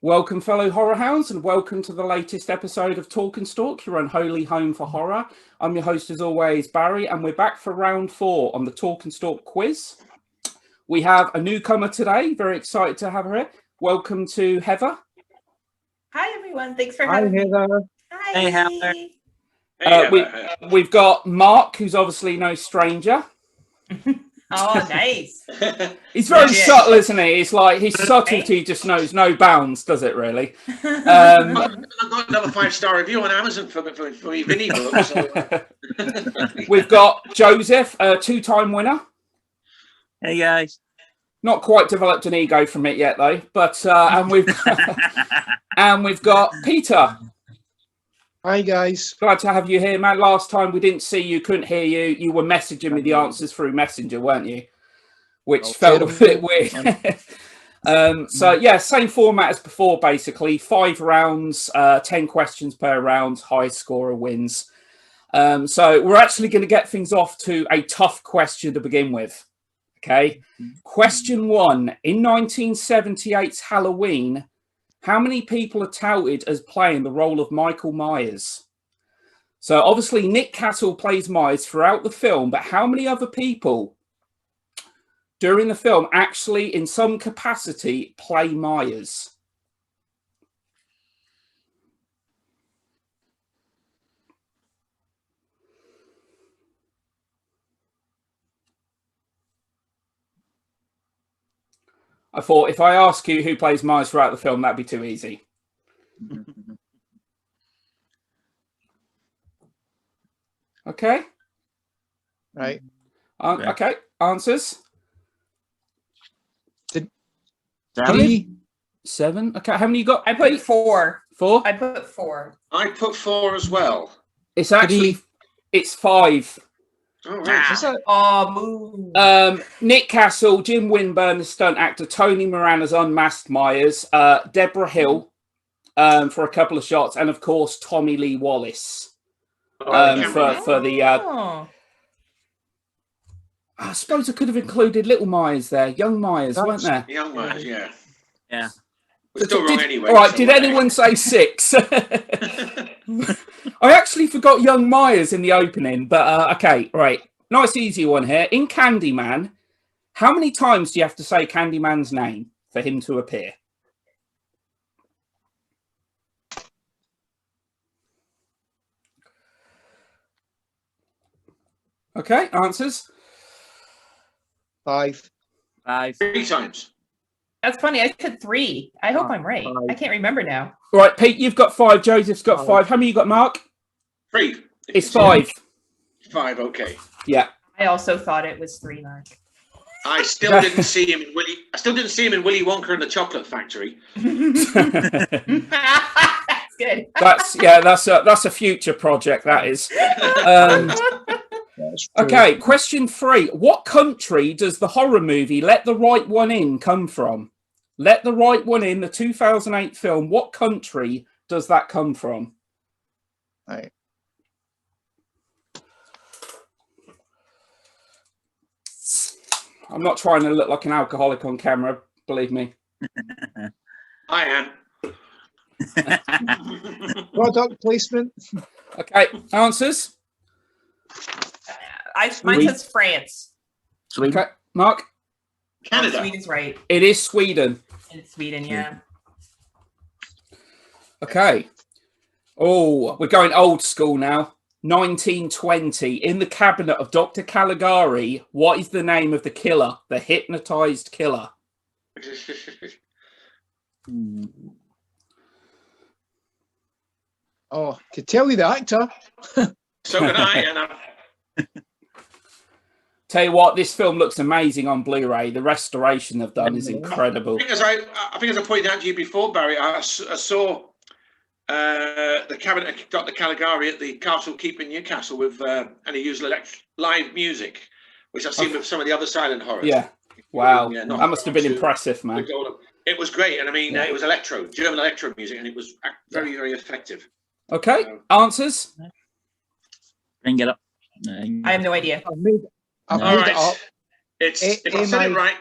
Welcome, fellow horror hounds, and welcome to the latest episode of Talk and Stalk, your unholy home for horror. I'm your host, as always, Barry, and we're back for round 4 on the Talk and Stalk quiz. We have a newcomer today. Very excited to have her here. Welcome to Heather. Hi, everyone. Thanks for having me. Heather. Hi. Hey, Heather. We've got Mark, who's obviously no stranger. Oh, nice. He's very subtle, isn't he? It's like his subtlety just knows no bounds, does it really? I've got another 5-star review on Amazon for my Vinny book. So. We've got Joseph, a 2-time winner. Hey, guys. Not quite developed an ego from it yet, though. But and we've got Peter. Hi, guys. Glad to have you here, man. Last time we didn't see you, couldn't hear you. You were messaging me the answers through Messenger, weren't you? Which felt a bit weird. So, yeah, same format as before, basically. 5 rounds, 10 questions per round. Highest scorer wins. So we're actually going to get things off to a tough question to begin with. Okay. Question 1. In 1978's Halloween, how many people are touted as playing the role of Michael Myers? So obviously Nick Castle plays Myers throughout the film, but how many other people during the film actually in some capacity play Myers? I thought if I ask you who plays Myers throughout the film, that'd be too easy. Okay. Right. Okay. Answers? 3. 7. Okay. How many you got? I put 4. 4? I put 4. I put 4 as well. It's actually, it's 5. Oh, right. Oh, Nick Castle, Jim Winburn, the stunt actor, Tony Moran as unmasked Myers, Deborah Hill for a couple of shots, and of course Tommy Lee Wallace for the. I suppose I could have included Little Myers there, young Myers, weren't there? Young Myers, yeah. Yeah. We're still wrong anyway. All right, did anyone say 6? I actually forgot young Myers in the opening, but okay, right. Nice easy one here. In Candyman, how many times do you have to say Candyman's name for him to appear? Okay, answers? 5. 3 times. that's funny. I said 3. I hope I'm right. I can't remember now. All right, Pete, you've got 5. Joseph's got 5. How many you got, Mark? 3. It's 5. 5, okay. Yeah. I also thought it was 3, Mark. I still didn't see him in Willy. I still didn't see him in Willy Wonka and the Chocolate Factory. That's good. That's a future project. That is. Okay, question 3. What country does the horror movie Let the Right One In come from? Let the Right One In, the 2008 film. What country does that come from? Right. I'm not trying to look like an alcoholic on camera, believe me. I am. Product placement. Okay, answers? Mine says France. Sweden. Okay, Mark? Canada. Sweden's right. It is Sweden. It's Sweden, yeah. Okay. Oh, we're going old school now. 1920. In the cabinet of Dr. Caligari, what is the name of the killer? The hypnotized killer. Oh, could tell you the actor. So can I. Tell you what, this film looks amazing on Blu-ray. The restoration they've done is incredible. I think as I pointed out to you before, Barry, I saw the cabinet of Dr. Caligari at the Castle Keep in Newcastle with, and he used live music, which I've seen with some of the other silent horrors. Yeah. Wow. Yeah, that must have been impressive, man. It was great. And I mean, it was German electro music, and it was very, very effective. Okay. Answers? Bring it up. I have no idea. I've made it up. If I said it right,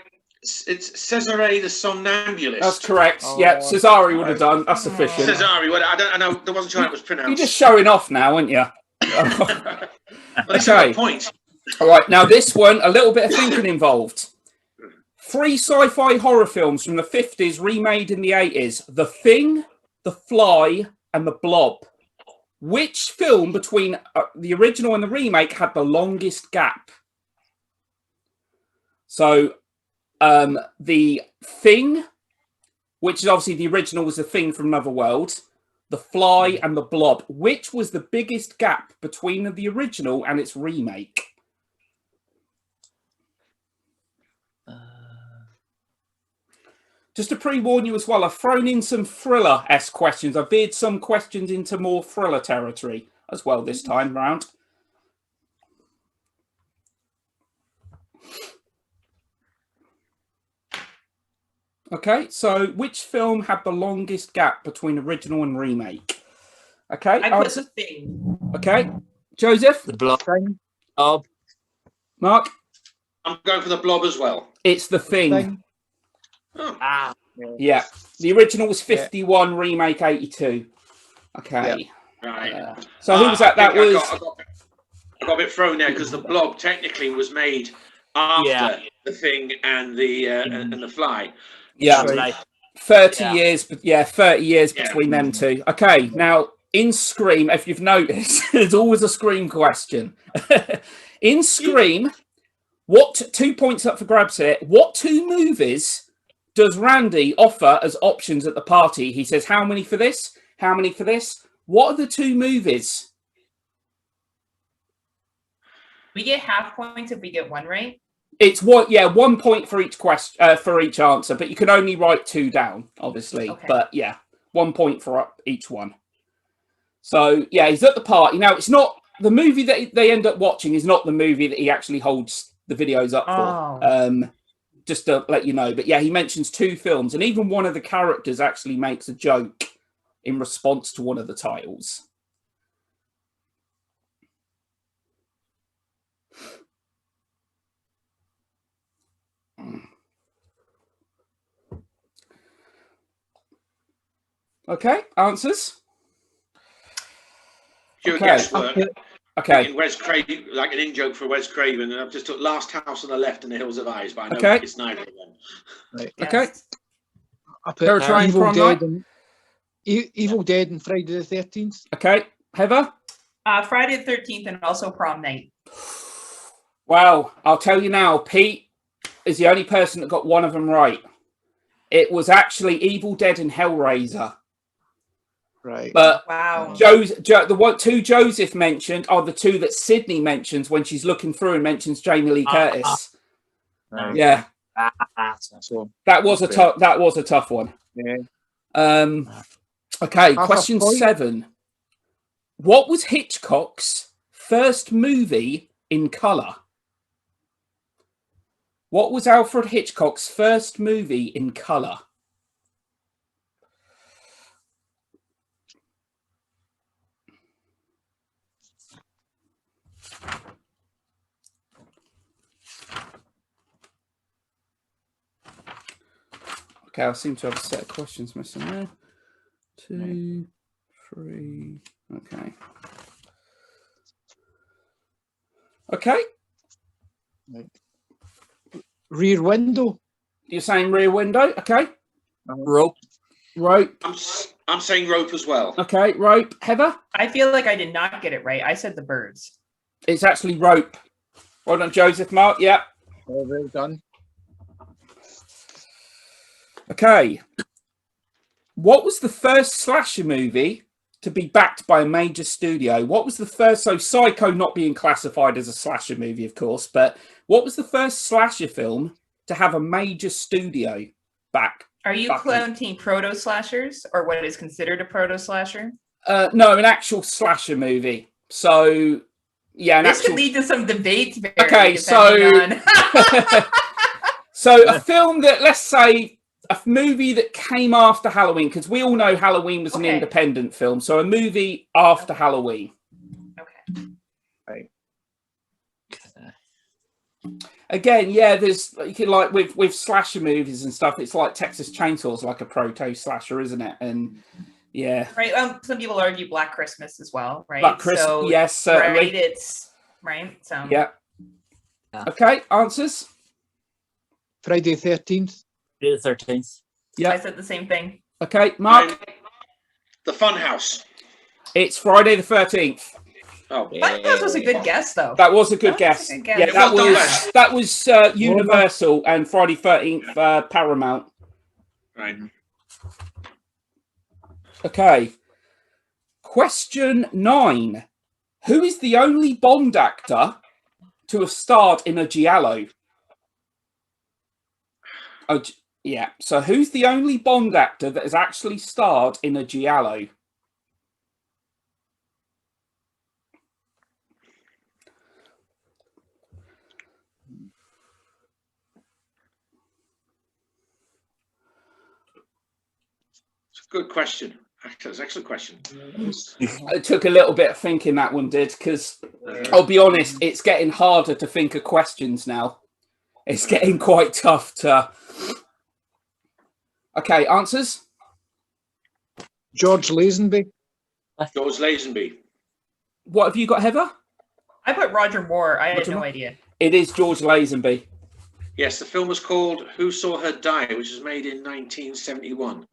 It's Cesare the Somnambulist. That's correct. Oh, Yeah, Cesare would have done. That's sufficient. Cesare. Well, I know. I wasn't sure how it was pronounced. You're just showing off now, aren't you? But it's a good point. All right, now this one, a little bit of thinking involved. 3 sci-fi horror films from the 50s remade in the 80s. The Thing, The Fly, and The Blob. Which film between the original and the remake had the longest gap? So, The Thing, which is obviously the original, was The Thing from Another World. The Fly and The Blob. Which was the biggest gap between the original and its remake? Just to pre-warn you as well, I've thrown in some thriller-esque questions. I've veered some questions into more thriller territory as well this time round. Okay, so which film had the longest gap between original and remake? Okay, I put The Thing. Okay, Joseph? The Blob. Blob. Mark? I'm going for The Blob as well. It's The Thing. Oh. Ah. Yeah, the original was 51, remake 82. Okay. Right. So who was that? That was... I got a bit thrown there because The Blob technically was made after The Thing and the Fly. Yeah, Right. 30 years. Yeah, 30 years between them two. Okay, now in Scream, if you've noticed, there's always a Scream question. In Scream, what 2 points up for grabs here? What 2 movies does Randy offer as options at the party? He says, how many for this? How many for this? What are the 2 movies? We get half points if we get one right. It's what, 1 point for each question, for each answer, but you can only write 2 down, obviously. Okay. But yeah, 1 point for each one. So yeah, he's at the party. Now, it's not the movie that they end up watching is not the movie that he actually holds the videos up for. Just to let you know. But yeah, he mentions 2 films, and even one of the characters actually makes a joke in response to one of the titles. Okay, answers? Pure Okay. guesswork. Okay. In Wes Craven, like an in-joke for Wes Craven, and I've just took Last House on the Left and The Hills of Eyes, but I know it's neither of them. Right. Okay. I They're put trying Evil Prom Dead Night? and Evil Dead and Friday the 13th. Okay. Heather? Friday the 13th and also Prom Night. Well, I'll tell you now, Pete is the only person that got one of them right. It was actually Evil Dead and Hellraiser. Right. But Wow. the 2 Joseph mentioned are the 2 that Sydney mentions when she's looking through and mentions Jamie Lee Curtis. Yeah, So that was a tough one. yeah. Okay, Half a question point. 7. What was Hitchcock's first movie in colour? What was Alfred Hitchcock's first movie in colour? Okay, I seem to have a set of questions missing there. 2, 3. Okay. Okay. Right. Rear Window. You're saying Rear Window. Okay. Rope. Rope. I'm saying Rope as well. Okay. Rope. Heather? I feel like I did not get it right. I said The Birds. It's actually Rope. Well done, Joseph. Mark. Yeah. Oh, well done. Okay. What was the first slasher movie to be backed by a major studio? What was the first? So Psycho not being classified as a slasher movie, of course, but what was the first slasher film to have a major studio back? Are you counting proto slashers or what is considered a proto slasher? No, an actual slasher movie. So yeah, this could lead to some debates. Okay, so so a film that, let's say, a movie that came after Halloween, because we all know Halloween was an independent film. So a movie after Halloween. Okay. Right. again, yeah, there's you can, like with slasher movies and stuff. It's like Texas Chainsaw's like a proto slasher, isn't it? And yeah, Right. Some people argue Black Christmas as well, right? Black Christmas, So, yes, certainly. right. It's right. So Yeah. Yeah. Okay, answers. Friday 13th. Friday the 13th. Yeah. I said the same thing. Okay, Mark. The Funhouse. It's Friday the 13th. Oh, Funhouse was a good guess, though. That was a good That guess. was a good guess. Yeah, It that was Universal and Friday 13th Paramount. right. Okay. Question 9. Who is the only Bond actor to have starred in a giallo? Oh, yeah. So who's the only Bond actor that has actually starred in a giallo? It's a good question. Actually, it's an excellent question. It took a little bit of thinking, that one did, because I'll be honest, it's getting harder to think of questions now. It's getting quite tough to... Okay, answers? George Lazenby. George Lazenby. What have you got, Heather? I put Roger Moore. I had Roger no Moore? idea. It is George Lazenby. Yes, the film was called Who Saw Her Die, which was made in 1971.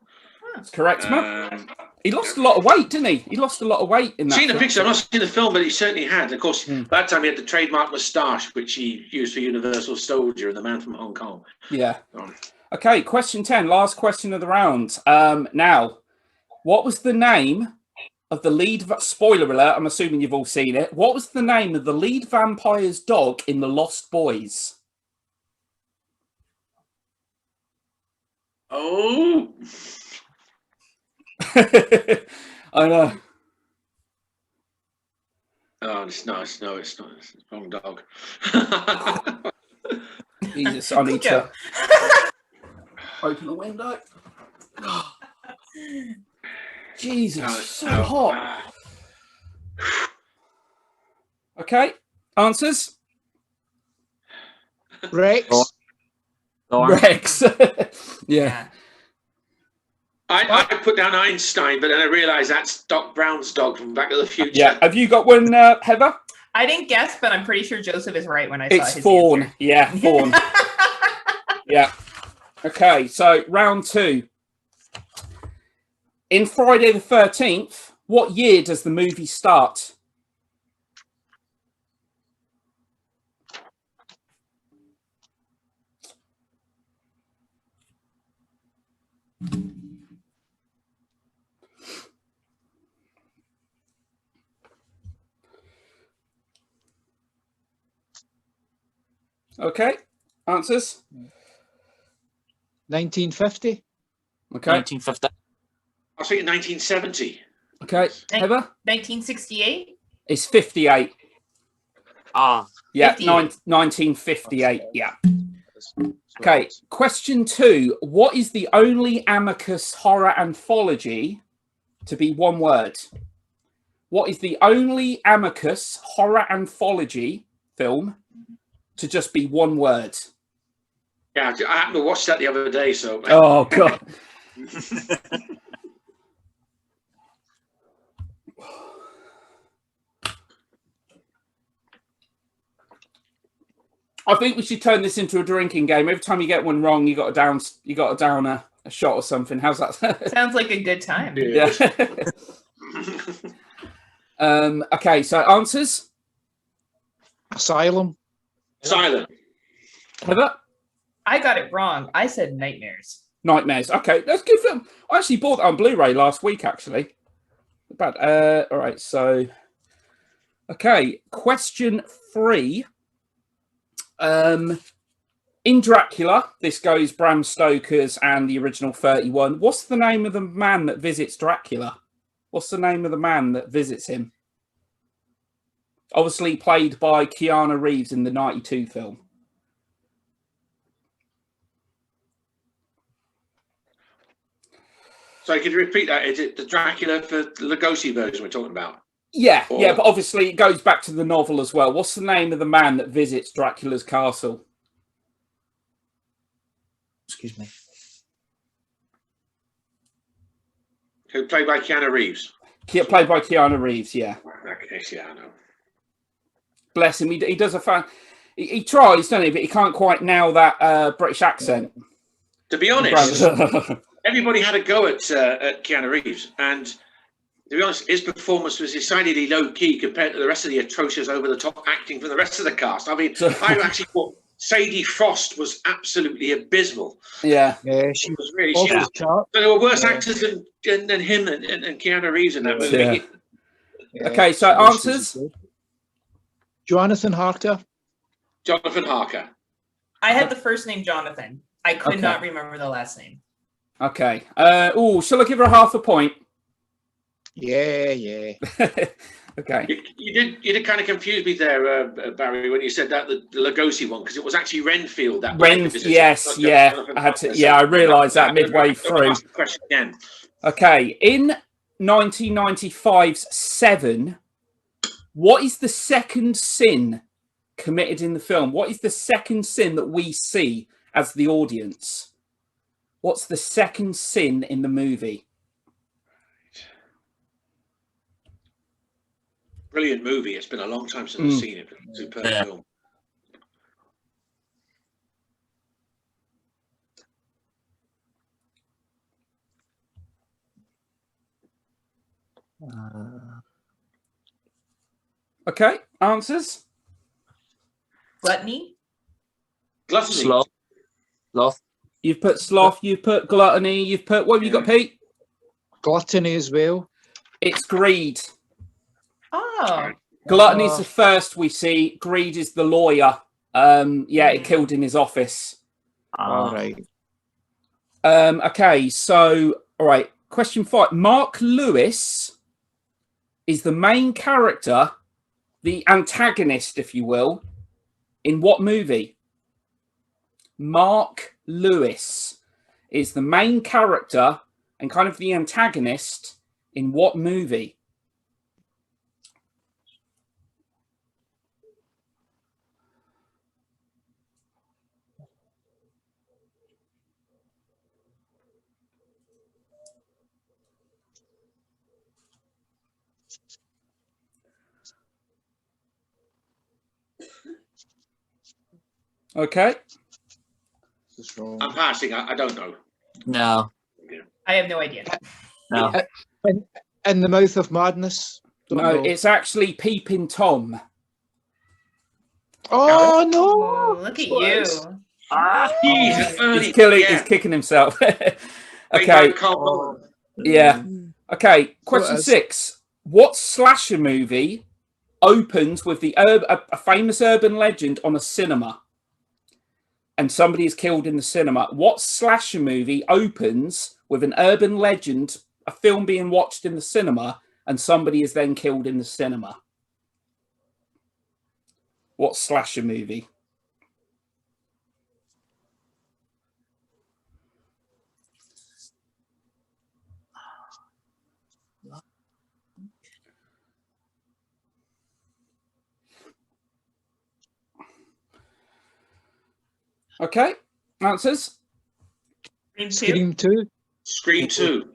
That's correct, man. He lost a lot of weight, didn't he? He lost a lot of weight in that Seen the film. picture, I've not seen the film, but he certainly had. Of course, by that time he had the trademark moustache, which he used for Universal Soldier and the Man from Hong Kong. Yeah. Oh. Okay, question 10, last question of the round. Now, what was the name of the lead... Spoiler alert, I'm assuming you've all seen it. What was the name of the lead vampire's dog in The Lost Boys? Oh, I know. oh, it's not. It's the wrong dog. Jesus, I need to Joke. open the window. Jesus, No, it's so no. hot. Okay, answers? Rex. Thorn. Rex. Yeah. Yeah. I put down Einstein, but then I realised that's Doc Brown's dog from Back to the Future. Yeah. Have you got one, Heather? I didn't guess, but I'm pretty sure Joseph is right when I It's saw his Fawn. answer. Yeah, Fawn. Yeah. Okay, so round 2. In Friday the 13th, what year does the movie start? Okay, answers? 1950. Okay, 1950. I was thinking 1970. okay. Heather? 1968? It's 58. Ah, Yeah, 58. 1958. Yeah. Okay, question 2. What is the only Amicus horror anthology to be one word? What is the only Amicus horror anthology film to just be one word? Yeah, I happened to watch that the other day, so. Oh, God. I think we should turn this into a drinking game. Every time you get one wrong, you got to down a shot or something. How's that? Sounds like a good time. Yeah. Okay, so answers. Asylum. Silent. Heather? I got it wrong. I said Nightmares. Nightmares. Okay, that's a good film. I actually bought that on Blu-ray last week, actually. But all right, so okay, question 3. In Dracula, this goes Bram Stoker's and the original 31. What's the name of the man that visits Dracula? What's the name of the man that visits him? Obviously played by Keanu Reeves in the 92 film. So could you repeat that? Is it the Dracula for the Lugosi version we're talking about? Yeah, yeah, Or- but obviously it goes back to the novel as well. What's the name of the man that visits Dracula's castle? Excuse me. Who played by Keanu Reeves? Played by Keanu Reeves, yeah. Okay, yeah, I know. Bless him. He does a fan. He tries, doesn't he? But he can't quite nail that British accent. To be honest, everybody had a go at Keanu Reeves, and to be honest, his performance was decidedly low key compared to the rest of the atrocious, over the top acting from the rest of the cast. I mean, I actually thought Sadie Frost was absolutely abysmal. Yeah, she was really. off the chart. There were worse actors than him and Keanu Reeves in that movie. Yeah. Yeah, Okay, so answers. Jonathan Harker. Jonathan Harker. I had the first name Jonathan. I could not remember the last name. Okay. Shall I give her half a point? Yeah. Okay. You did kind of confuse me there, Barry, when you said that the Lugosi one, because it was actually Renfield. Yes, yeah. I had to. Yeah, I realised that midway through. Ask the question again. Okay, in 1995's Seven, what is the second sin committed in the film? What is the second sin that we see as the audience? What's the second sin in the movie? Brilliant movie. It's been a long time since I've seen it. Superb film. Okay, answers? Gluttony? Gluttony. Sloth. You've put sloth, you've put gluttony, you've put... What have you got, Pete? Gluttony as well. It's greed. Oh. Gluttony's the first we see. Greed is the lawyer. It killed in his office. All right. Okay, so, all right. Question 5. Mark Lewis is the main character, the antagonist, if you will, in what movie? Mark Lewis is the main character and kind of the antagonist in what movie? Okay. I'm passing. I don't know. No. I have no idea. No. In the Mouth of Madness. Don't No, know. it's actually Peeping Tom. Oh no! Oh, look at you. He's kicking himself. Okay. Yeah. Okay. Question 6. What slasher movie opens with a famous urban legend on a cinema? And somebody is killed in the cinema. What slasher movie opens with an urban legend, a film being watched in the cinema, and somebody is then killed in the cinema? What slasher movie? Okay, answers? Scream 2. Scream 2. Scream 2.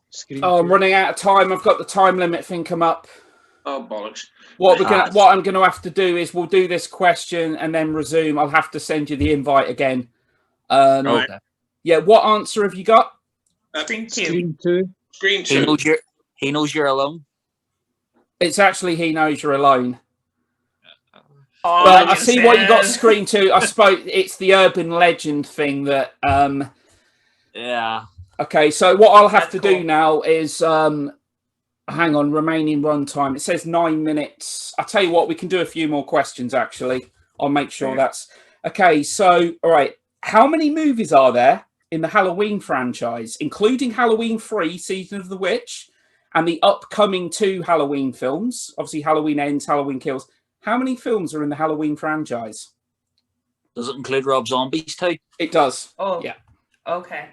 Scream Oh, I'm 2. running out of time. I've got the time limit thing come up. Oh, bollocks. What I'm gonna have to do is we'll do this question and then resume. I'll have to send you the invite again. Okay. Yeah, what answer have you got? Scream 2. Scream 2. Scream 2. He knows you're alone. It's actually He Knows You're Alone. Oh, But I see what you got. Scream 2. I suppose it's the urban legend thing that. Yeah. Okay, so what I'll have to do cool. now is hang on, remaining runtime. It says 9 minutes. I'll tell you what, we can do a few more questions. Actually, I'll make sure that's okay. So, all right, how many movies are there in the Halloween franchise, including Halloween 3: Season of the Witch, and the upcoming 2 Halloween films? Obviously, Halloween Ends, Halloween Kills. How many films are in the Halloween franchise? Does it include Rob Zombies too? It does. Oh, yeah. Okay.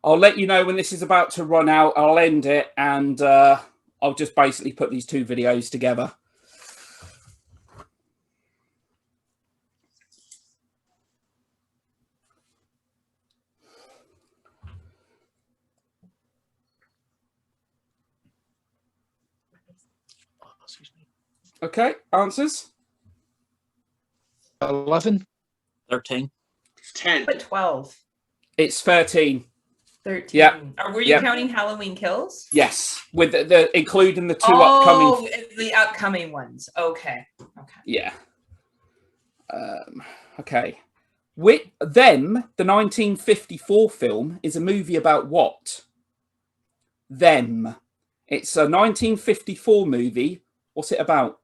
I'll let you know when this is about to run out. I'll end it, and I'll just basically put these 2 videos together. Okay, answers? 11. 13. 10. But 12. It's 13. 13. Yeah. Were you Yeah. counting Halloween Kills? Yes, with the including the two upcoming. Oh, the upcoming ones. Okay. Okay. Yeah. Okay. With them, the 1954 film is a movie about what? Them. It's a 1954 movie. What's it about?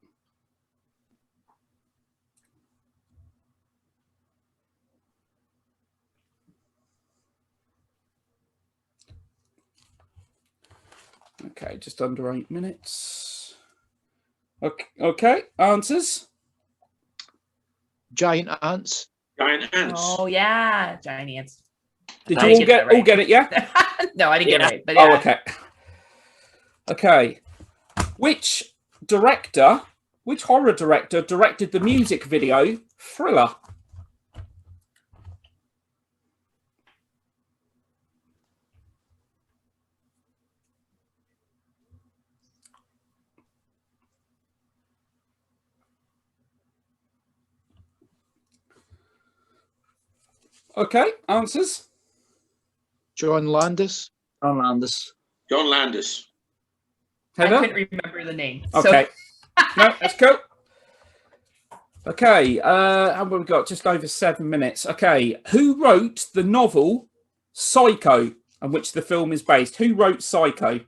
Okay, just under 8 minutes. Okay. Answers? Giant ants. Giant ants. Oh yeah, giant ants. Did I you all get get that right. all get it? Yeah. No, I didn't get it Yeah. right. But yeah. Oh, okay. Okay. Which horror director directed the music video Thriller? Okay, answers? John Landis. John Landis. John Landis. I Heather? couldn't remember the name. Okay. No, that's cool. Okay, how have we got? Just over 7 minutes. Okay, who wrote the novel Psycho, on which the film is based? Who wrote Psycho?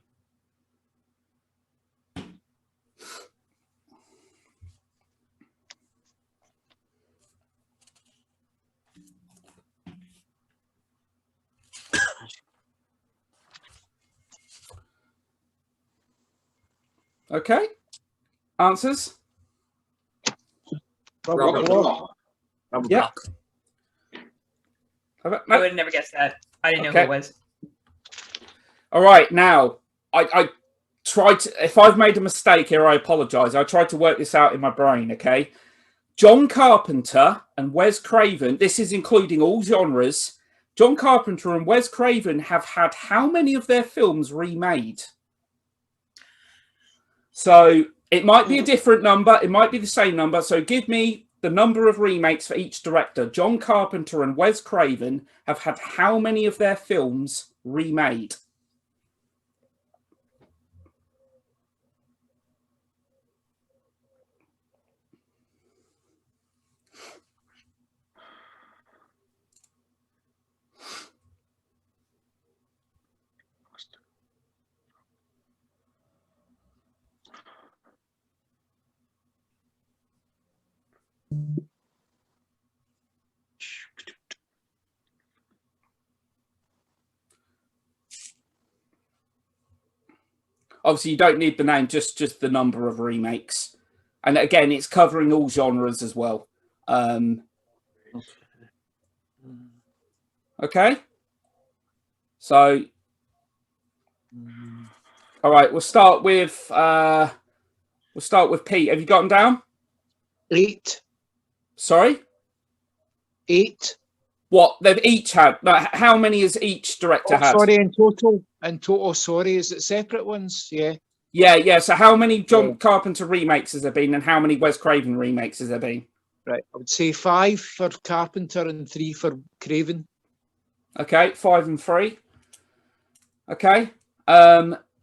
Okay, answers? Robert Bloch. Robert Yeah. Bloch. No. I would have never guessed that. I didn't know who Okay. it was. All right, now I tried to. If I've made a mistake here, I apologise. I tried to work this out in my brain. Okay, John Carpenter and Wes Craven. This is including all genres. John Carpenter and Wes Craven have had how many of their films remade? So it might be a different number. It might be the same number. So give me the number of remakes for each director. John Carpenter and Wes Craven have had how many of their films remade? Obviously, you don't need the name, just the number of remakes. And again, it's covering all genres as well. Okay. So, all right, we'll start with Pete. Have you got them down? 8. Sorry? 8. What they've each had? Like, how many has each director had? Sorry, in total. In total, sorry. Is it separate ones? Yeah. Yeah. So how many John Carpenter remakes has there been, and how many Wes Craven remakes has there been? Right. I would say 5 for Carpenter and 3 for Craven. Okay, 5 and 3. Okay.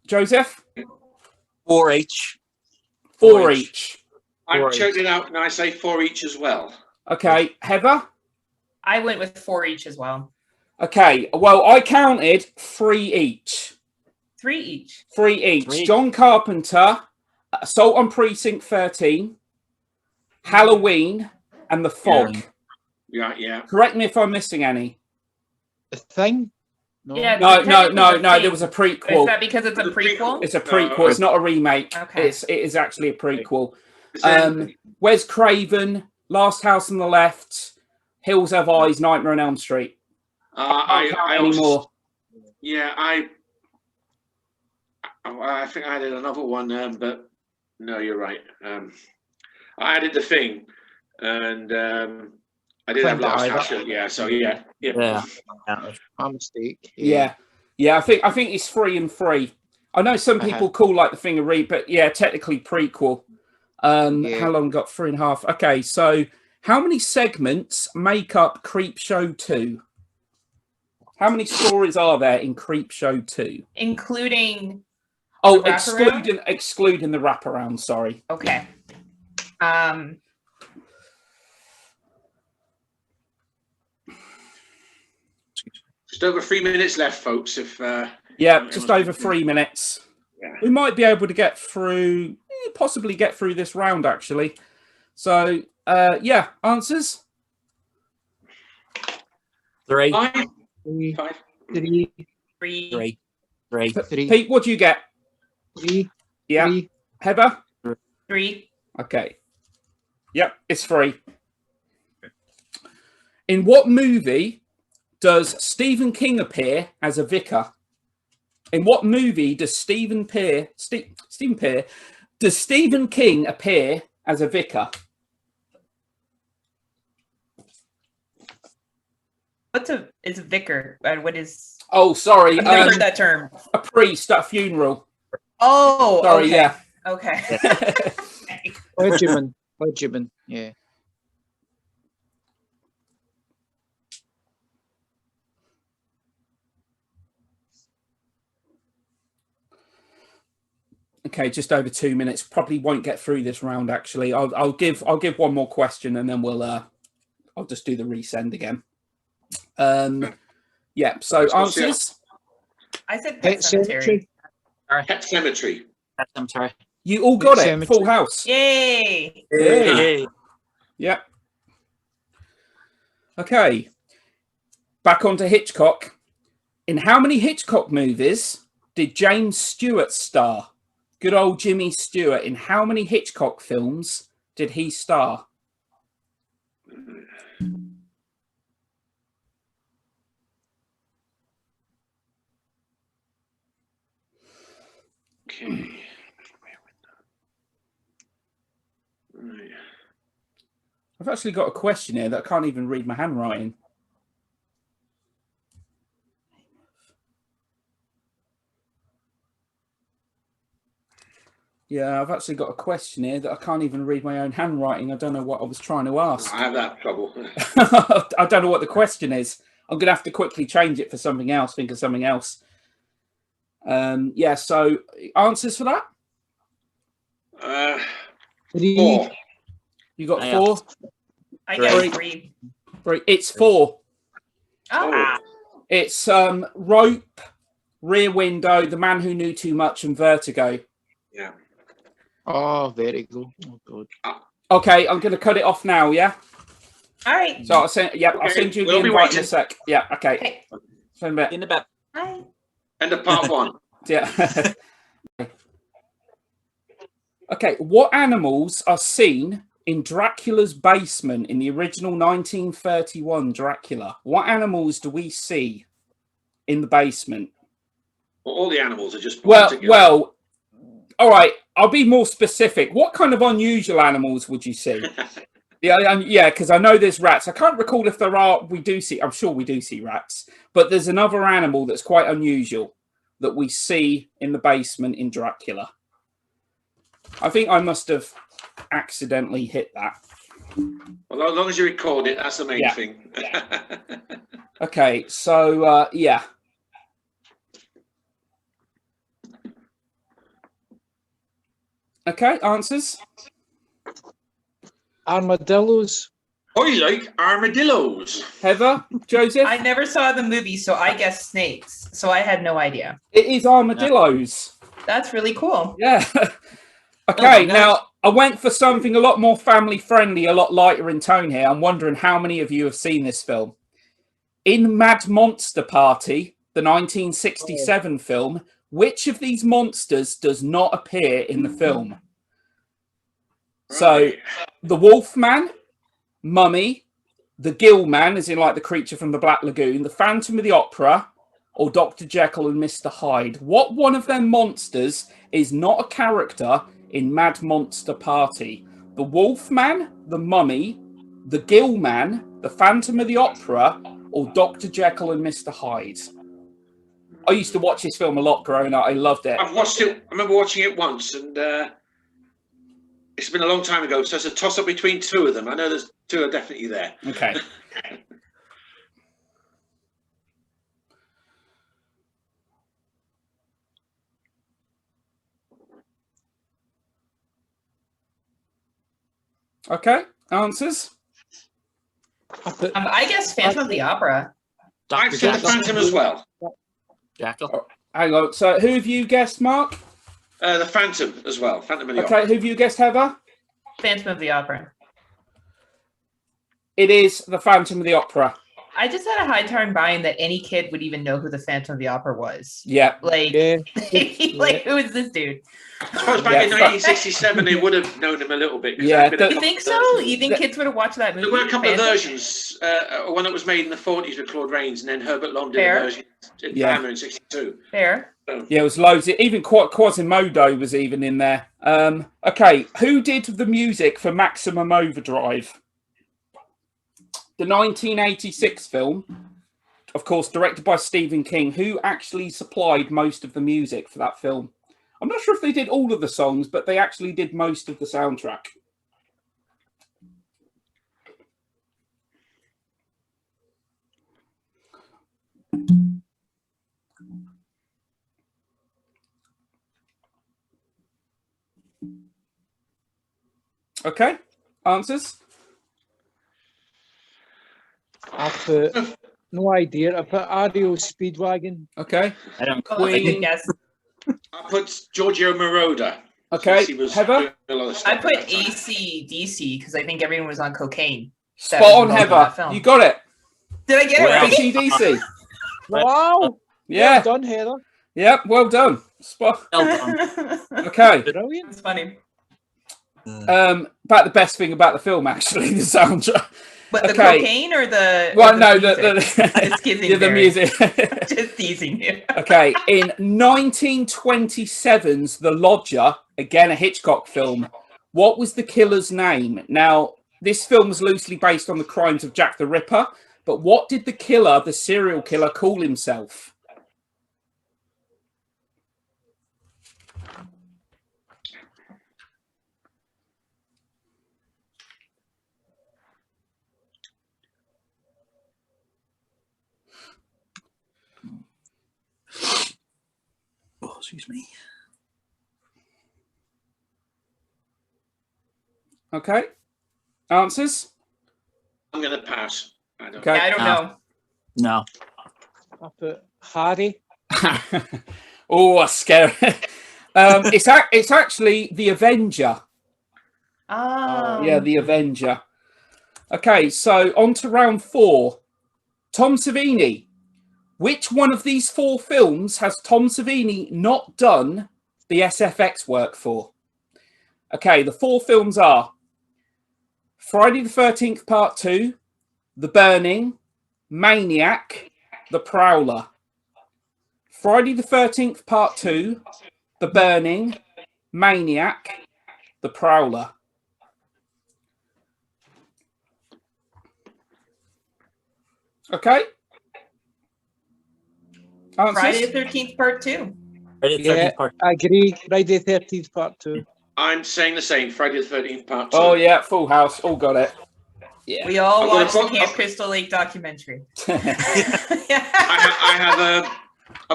Joseph? 4 each. 4 each. I'm checking it out and I say 4 each as well. Okay. Heather? I went with 4 each as well. Okay. Well, I counted 3 each. 3 each. 3 each. 3. John Carpenter, Assault on Precinct 13, Halloween, and The Fog. Yeah. Correct me if I'm missing any. The Thing? No. Yeah. No. technically the There was a thing. Is prequel. that because it's a prequel? It's a prequel. It's not a remake. Okay. It is actually a prequel. Is there- Wes Craven, Last House on the Left, Hills Have Eyes, Nightmare on Elm Street. I Any also, more? yeah, I think I added another one, but no, you're right. I added The Thing, and I did have Last House. Yeah, so yeah. Yeah. My mistake. Yeah. I think it's 3 and 3. I know some Uh-huh. people call like the thing a reboot, but yeah, technically prequel. Yeah. How long? Got 3.5. Okay, so how many segments make up Creepshow 2? How many stories are there in Creepshow 2? Including Oh, the wraparound? excluding the wraparound. Sorry. Okay. Just over 3 minutes left, folks. If Yeah, just over 3 minutes. Yeah. We might be able to get through, possibly get through this round actually. So, yeah, answers. 3. 5, Three, 5. three, 3. 3. three, Pete, what do you get? three, Yeah, three. Heather. 3. Okay. Yep, it's 3. In what movie does Stephen King appear as a vicar? In what movie does Stephen King appear as a vicar? Is a vicar? What is? Oh, sorry, I've never heard that term. a priest at a funeral. Oh, Sorry, okay. yeah. Okay. Clergyman, yeah. Okay, just over 2 minutes. Probably won't get through this round. Actually, I'll give one more question and then I'll just do the resend again. Yeah. So answers. I said Pet Pet Cemetery. Pet Cemetery. I'm sorry. You all got it. Cemetery. Full house. Yay! Hey. Yeah. Okay. Back onto Hitchcock. In how many Hitchcock movies did James Stewart star? Good old Jimmy Stewart. In how many Hitchcock films did he star? Okay. Right. I've actually got a question here that I can't even read my handwriting. Yeah, I've actually got a question here that I can't even read my own handwriting. I don't know what I was trying to ask. I have that trouble. I don't know what the question is. I'm going to have to quickly change it for something else, think of something else. Yeah, so answers for that? 3. 4. You got Yeah. 4? I got Three. 3. 3. It's 4. Oh, It's Rope, Rear Window, The Man Who Knew Too Much, and Vertigo. Yeah. Oh, very good. Oh, God. Okay, I'm going to cut it off now, yeah? all right. So I'll send, I'll Okay, send you we'll the be invite in a waiting. sec. Yeah, okay. Okay. Send it. In about Bye. End of part 1. Yeah. Okay, what animals are seen in Dracula's basement in the original 1931 Dracula? What animals do we see in the basement? Well, all the animals are just Well, all right. I'll be more specific. What kind of unusual animals would you see? Yeah, because I know there's rats. I can't recall if there are. We do see. I'm sure we do see rats, but there's another animal that's quite unusual that we see in the basement in Dracula. I think I must have accidentally hit that. Well, as long as you record it, that's the main Yeah. thing. Okay, so yeah. Okay, answers. Armadillos. I like armadillos. Heather, Joseph. I never saw the movie, so I guessed snakes. So I had no idea. It is armadillos. That's really cool. Yeah. Oh, Okay, nice. now I went for something a lot more family friendly, a lot lighter in tone here. I'm wondering how many of you have seen this film. In Mad Monster Party, the 1967 film, which of these monsters does not appear in the film? So, Right. the Wolfman, Mummy, the Gill Man, as in like the creature from the Black Lagoon, the Phantom of the Opera, or Dr. Jekyll and Mr. Hyde. What one of them monsters is not a character in Mad Monster Party? The Wolfman, the Mummy, the Gill Man, the Phantom of the Opera, or Dr. Jekyll and Mr. Hyde? I used to watch this film a lot growing up. I loved it. I've watched it. I remember watching it once, and it's been a long time ago. So it's a toss-up between two of them. I know there's two are definitely there. Okay. Okay. Answers? I guess Phantom of the Opera. I've Dr. seen the Jackal. Phantom as well. Jackal. Hang on. So who have you guessed, Mark? The Phantom as well. Phantom of the Okay. Opera. Who have you guessed, Heather? Phantom of the Opera. It is the Phantom of the Opera. I just had a high time buying that any kid would even know who the Phantom of the Opera was. Yeah. Like, Yeah. like who is this dude? I suppose back in Yeah. 1967 they would have known him a little bit. 'cause Yeah, there had been a You couple think of so? versions. You think kids would have watched that movie? There were a couple of Phantom? versions. One that was made in the 40s with Claude Rains, and then Herbert Lom did Fair. a version in Yeah. Family in 62. Fair. Yeah, it was loads. Even Quasimodo was even in there. Okay, who did the music for Maximum Overdrive? The 1986 film, of course, directed by Stephen King. Who actually supplied most of the music for that film? I'm not sure if they did all of the songs, but they actually did most of the soundtrack. Okay, answers? I put no idea. I put REO Speedwagon. Okay, Adam Oh, that's a Queen. good guess. I put Giorgio Moroder. okay. He was Heather? doing a lot of stuff I at put that time. AC/DC because I think everyone was on cocaine. Spot That was on, involved in that Heather. film. You got it. Did I get it Well, right? AC/DC. Wow! Yeah. Well done, Heather. Yep. Well done. Spot. Well done. Okay. Brilliant. That's funny. About the best thing about the film, actually, the soundtrack. But the Okay. cocaine or the Well, or the no, music? Just kidding, yeah, the Barry. music. Just teasing you. Okay, in 1927's The Lodger, again a Hitchcock film, what was the killer's name? Now, this film was loosely based on the crimes of Jack the Ripper, but what did the killer, the serial killer, call himself? Oh, excuse me. Okay, answers? I'm going to pass. I don't Okay. Yeah, I don't know. No. I put Harry. Oh, that's scary. It's actually The Avenger. Oh. Yeah, The Avenger. Okay, so on to round 4. Tom Savini. Which one of these 4 films has Tom Savini not done the SFX work for? Okay, the 4 films are Friday the 13th Part 2, The Burning, Maniac, The Prowler. Friday the 13th Part 2, The Burning, Maniac, The Prowler. Okay. Answers? Friday the 13th, part 2. Friday the Yeah, 13th part. I agree. Friday the 13th Part 2. I'm saying the same. Friday the 13th Part 2. Oh, yeah, Full House. All got it. Yeah. We all I've got a watched the book- Camp Crystal Lake documentary. I've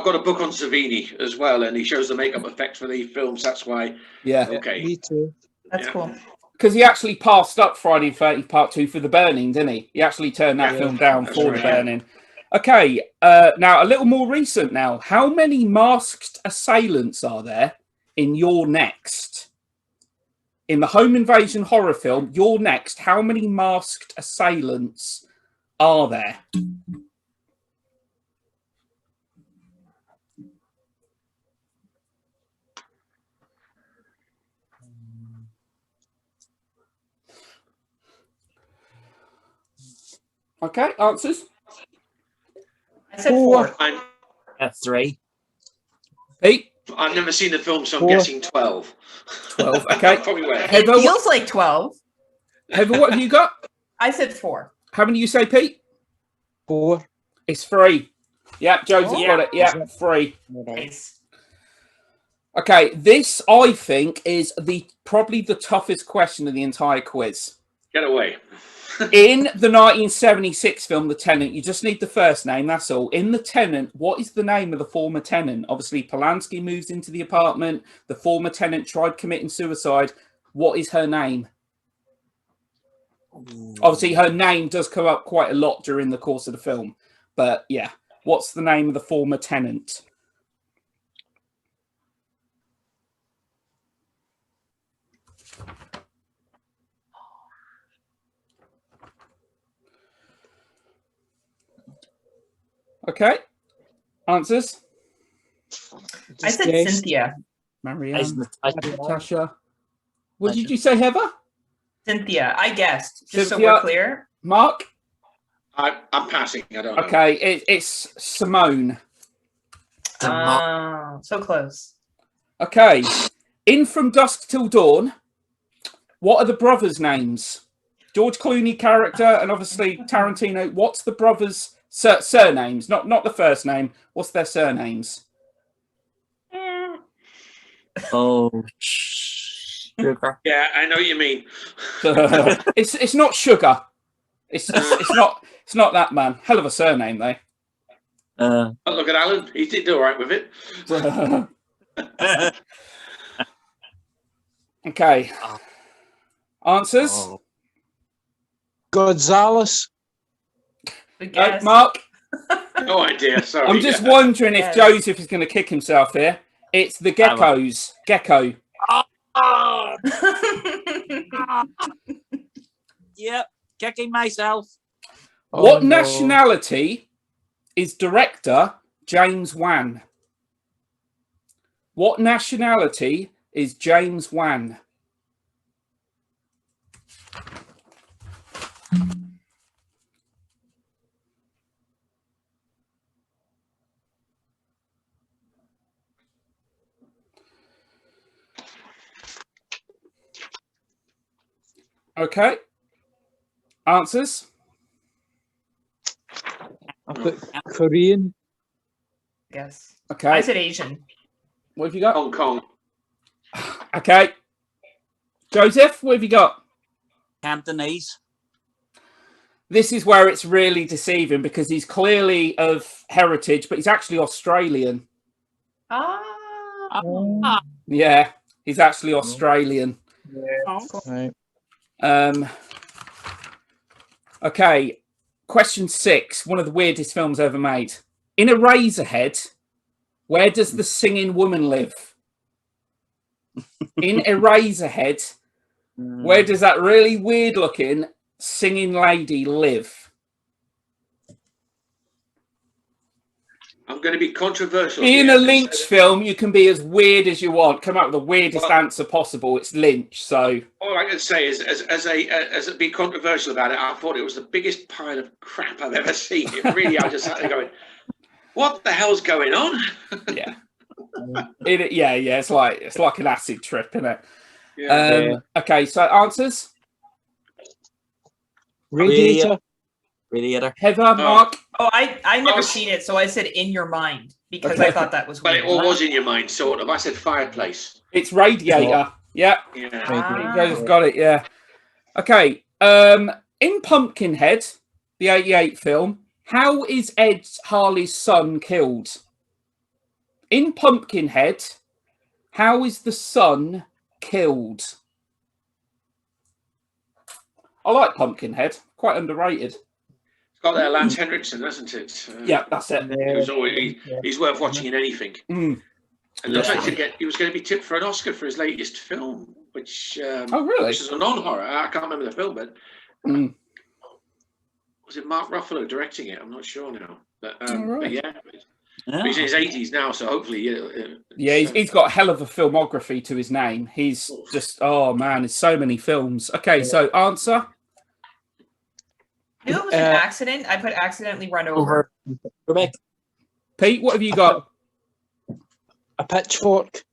got a book on Savini as well, and he shows the makeup effects for the films. That's why. Yeah. Okay. Me too. That's Yeah. cool. Because he actually passed up Friday the 13th Part 2 for The Burning, didn't he? He actually turned that Yeah. film down That's for right, The yeah. Burning. Okay, now a little more recent now. How many masked assailants are there in You're Next? In the home invasion horror film, You're Next, how many masked assailants are there? Okay, answers? I said 4. That's 3. Pete? I've never seen the film, so I'm 4. guessing 12. 12, okay. Probably way. Heather, It feels like 12. Heather, what have you got? I said 4. How many you say, Pete? 4. It's 3. Yeah, Joseph Oh. got it. Yeah, 3. Nice. Okay, this I think is probably the toughest question of the entire quiz. Get away. In the 1976 film, The Tenant, you just need the first name, that's all. In The Tenant, what is the name of the former tenant? Obviously, Polanski moves into the apartment. The former tenant tried committing suicide. What is her name? Obviously, her name does come up quite a lot during the course of the film. But yeah, what's the name of the former tenant? Okay. Answers? I said guess. Cynthia. Marianne, Natasha. What did you say, Heather? Cynthia, I guessed. Just so Cynthia. we're clear. Mark? I'm passing. I don't know. Okay, it's Simone. So close. Okay. In From Dusk Till Dawn, what are the brothers' names? George Clooney character and obviously Tarantino. What's the brothers' surnames? Not the first name. What's their surnames? Oh, sugar. Yeah, I know what you mean. It's not Sugar. It's not that man. Hell of a surname though. Oh, look at Alan. He did all right with it. Okay. Answers? Gonzalez. Good guess. Mark? No idea. Sorry. I'm just wondering if Yes. Joseph is going to kick himself here. It's the Geckos. Gecko. Yep, kicking myself. What nationality is director James Wan? What nationality is James Wan? Okay. Answers? I put Korean. Yes. Okay. I said Asian. What have you got? Hong Kong. Okay. Joseph, what have you got? Cantonese. This is where it's really deceiving because he's clearly of heritage, but he's actually Australian. Yeah, he's actually Australian. Right. Okay. Question 6. One of the weirdest films ever made. In Eraserhead, where does the singing woman live? In Eraserhead, where does that really weird looking singing lady live? I'm going to be controversial. In here a Lynch film, you can be as weird as you want. Come up with the weirdest Well- answer possible. It's Lynch, so All I can say is, as a be controversial about it, I thought it was the biggest pile of crap I've ever seen. It really, I just sat there going, "What the hell's going on?" yeah, yeah. It's like an acid trip, isn't it? Yeah. Okay, so answers. Radiator. Radiator. Heather, Mark. Oh, I never Oh. seen it, so I said in your mind because Okay. I thought that was But weird. it all was in your mind, sort of. I said fireplace. It's Radiator. Yeah, Yeah. Ah. Joseph's got it. Yeah. Okay. In Pumpkinhead, the '88 film, how is Ed Harley's son killed? In Pumpkinhead, how is the son killed? I like Pumpkinhead. Quite underrated. It's got there Lance Henriksen, hasn't it? Yeah, that's it. He was always, he's worth watching in anything. Mm. And it looks like he was going to be tipped for an Oscar for his latest film, which Oh, really? which is a non-horror. I can't remember the film, but Mm. was it Mark Ruffalo directing it? I'm not sure now. But, right. but yeah, he's in his 80s now, so hopefully, Yeah, he's got a hell of a filmography to his name. He's just, oh man, there's so many films. Okay, so answer. I knew it was an accident. I put accidentally run over. Rebecca. Pete, what have you got? A pitchfork.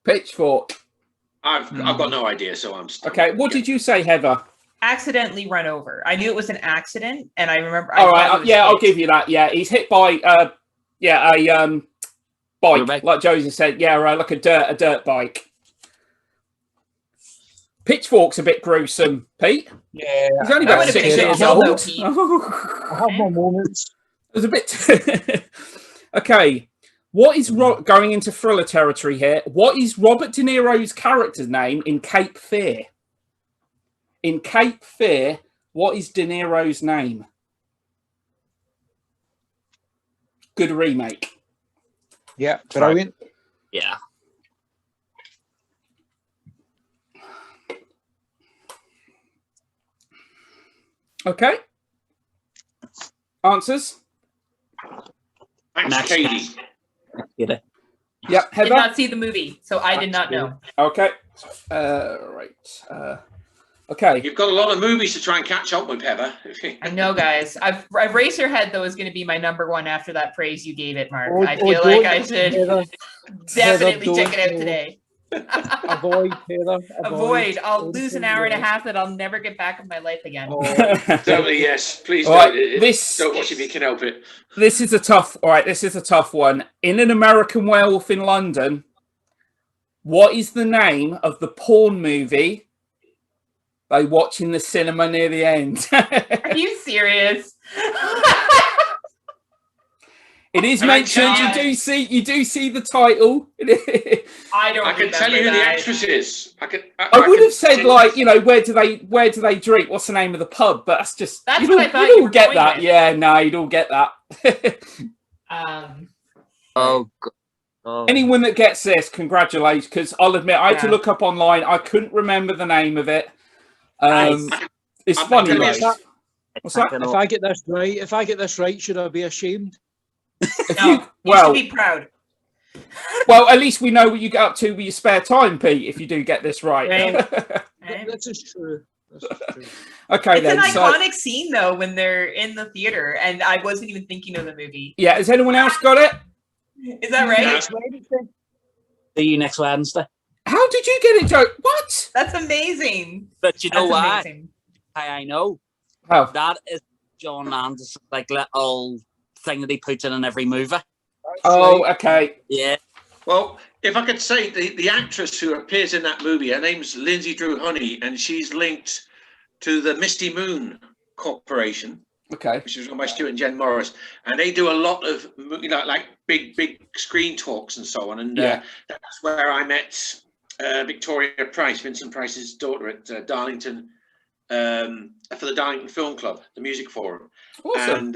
Pitchfork. I've got no idea, so I'm stuck. Okay, what did you say, Heather? accidentally run over. I knew it was an accident, and I remember. All right, yeah, I'll give you that. Yeah, he's hit by a bike, like Josie said. Yeah, right, like a dirt bike. Pitchfork's a bit gruesome, Pete. Yeah, He's only about 6 years old. I have my moments. It was a bit. Okay, what is going into thriller territory here? What is Robert De Niro's character's name in Cape Fear? In Cape Fear, what is De Niro's name? Good remake. Yeah, brilliant. Yeah. Okay. Answers? Max Cady. Yep, Did Heather? not see the movie, so I did not know. Okay. Right. Okay. You've got a lot of movies to try and catch up with, Heather. I know, guys. I've Eraserhead though is going to be my #1 after that praise you gave it, Mark. Oh, I feel like I should definitely check it out today. Avoid, Heather. Avoid. I'll lose an hour and a half that I'll never get back in my life again. Totally, yes. Please All right, don't watch if you can help it. This is a tough one. In An American Werewolf in London, what is the name of the porn movie they watch in the cinema near the end? Are you serious? It is mentioned. You do see the title. I don't. I can tell you who the actress is. I would have said, like, you know, where do they drink? What's the name of the pub? But that's just that's what I thought you all were get going that. with. Yeah, no, you'd all get that. Oh, God. Oh. Anyone that gets this, congratulations. Because I'll admit, I had to look up online. I couldn't remember the name of it. It's funny. What's that? If I get this right, should I be ashamed? No, you should be proud. Well, at least we know what you get up to with your spare time, Pete, if you do get this right. This is true. Okay, it's then. It's an iconic scene, though, when they're in the theater, and I wasn't even thinking of the movie. Yeah, has anyone else got it? Is that right? See you next Wednesday. How did you get it, Joe? What? That's amazing. But you know what? I know. How? That is John Anderson's like little thing that he puts in every movie. Oh, okay. Yeah. Well, if I could say the actress who appears in that movie, her name's Lindsay Drew Honey, and she's linked to the Misty Moon Corporation. Okay. Which was run by Stuart and Jen Morris, and they do a lot of, you know, like big screen talks and so on. And that's where I met Victoria Price, Vincent Price's daughter, at Darlington, for the Darlington Film Club, the music forum. Awesome.